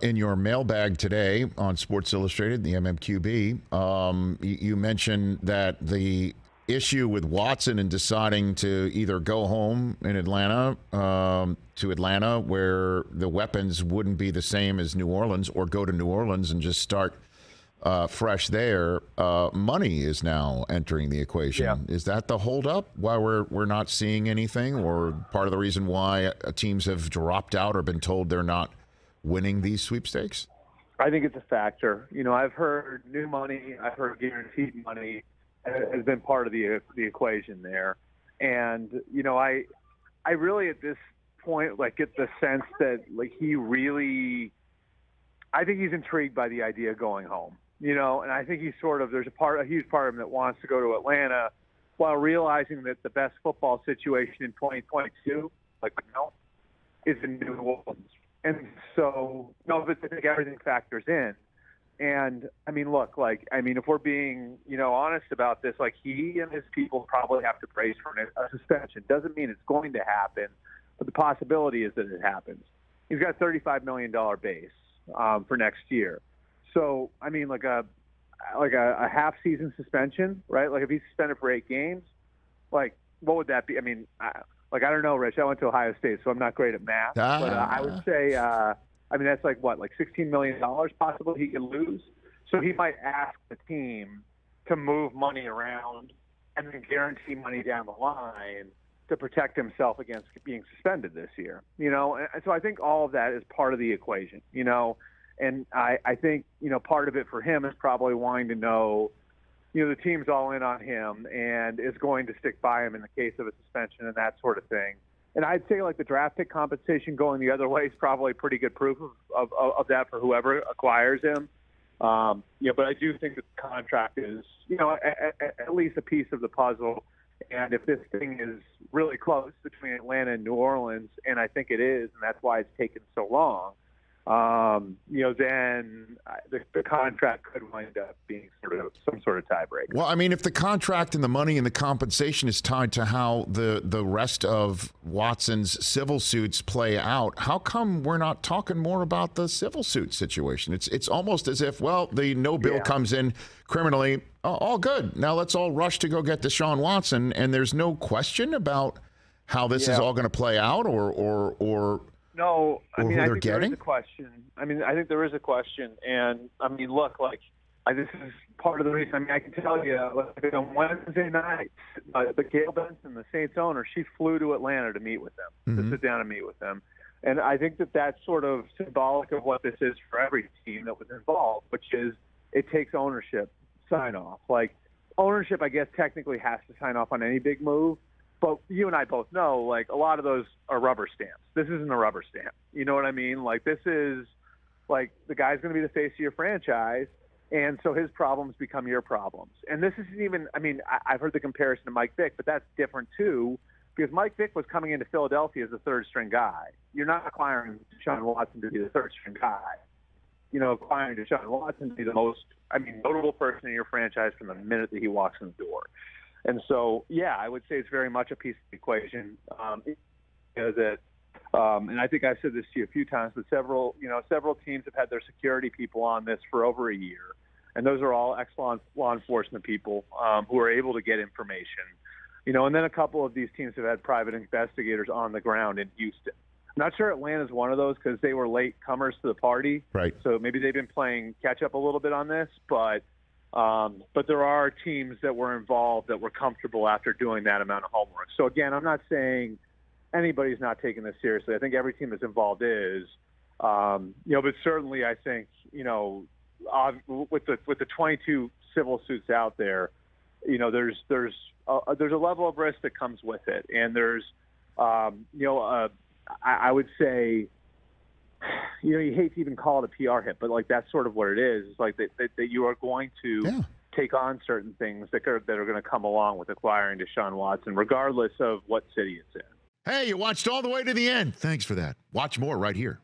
In your mailbag today on Sports Illustrated, the MMQB, you mentioned that the issue with Watson and deciding to either go home in Atlanta, to Atlanta, where the weapons wouldn't be the same as New Orleans, or go to New Orleans and just start fresh there. Money is now entering the equation. Yeah. Is that the holdup? Why we're not seeing anything, or part of the reason why teams have dropped out or been told they're not winning these sweepstakes? I think it's a factor. I've heard new money, I've heard guaranteed money has been part of the equation there. And, I really at this point, get the sense that, he really – I think he's intrigued by the idea of going home, and I think he's there's a huge part of him that wants to go to Atlanta while realizing that the best football situation in 2022, is in New Orleans. And so, I think everything factors in. And, if we're being, honest about this, he and his people probably have to brace for a suspension. Doesn't mean it's going to happen, but the possibility is that it happens. He's got a $35 million base for next year. So, a half-season suspension, right? If he's suspended for 8 games, what would that be? I don't know, Rich. I went to Ohio State, so I'm not great at math. But I would say, that's $16 million possibly he could lose. So he might ask the team to move money around and then guarantee money down the line to protect himself against being suspended this year. And so I think all of that is part of the equation, And I think, part of it for him is probably wanting to know, the team's all in on him and is going to stick by him in the case of a suspension and that sort of thing. And I'd say the draft pick compensation going the other way is probably pretty good proof of that for whoever acquires him. But I do think that the contract is, at least a piece of the puzzle. And if this thing is really close between Atlanta and New Orleans, and I think it is, and that's why it's taken so long, then the contract could wind up being some sort of tiebreaker. Well, if the contract and the money and the compensation is tied to how the rest of Watson's civil suits play out, how come we're not talking more about the civil suit situation? It's almost as if, the no bill comes in criminally, all good. Now let's all rush to go get Deshaun Watson, and there's no question about how this is all going to play out, or no, I think there is a question. I think there is a question. And, look, this is part of the reason. I can tell you, on Wednesday night, but Gail Benson, the Saints owner, she flew to Atlanta to meet with them, to sit down and meet with them. And I think that that's sort of symbolic of what this is for every team that was involved, which is it takes ownership sign-off. Ownership, I guess, technically has to sign off on any big move. But you and I both know, a lot of those are rubber stamps. This isn't a rubber stamp. You know what I mean? This is, the guy's going to be the face of your franchise, and so his problems become your problems. And this isn't even, I've heard the comparison to Mike Vick, but that's different too, because Mike Vick was coming into Philadelphia as a third-string guy. You're not acquiring Deshaun Watson to be the third-string guy. Acquiring Deshaun Watson to be the most, notable person in your franchise from the minute that he walks in the door. And so, I would say it's very much a piece of the equation. And I think I've said this to you a few times, but several teams have had their security people on this for over a year, and those are all excellent law enforcement people who are able to get information. And then a couple of these teams have had private investigators on the ground in Houston. I'm not sure Atlanta's one of those because they were late comers to the party, right? So maybe they've been playing catch up a little bit on this, but there are teams that were involved that were comfortable after doing that amount of homework. So again, I'm not saying anybody's not taking this seriously. I think every team that's involved is, but certainly I think, with the 22 civil suits out there, there's a level of risk that comes with it. And there's, I would say, you hate to even call it a PR hit, but that's sort of what it is. It's that you are going to take on certain things that are going to come along with acquiring Deshaun Watson, regardless of what city it's in. Hey, you watched all the way to the end. Thanks for that. Watch more right here.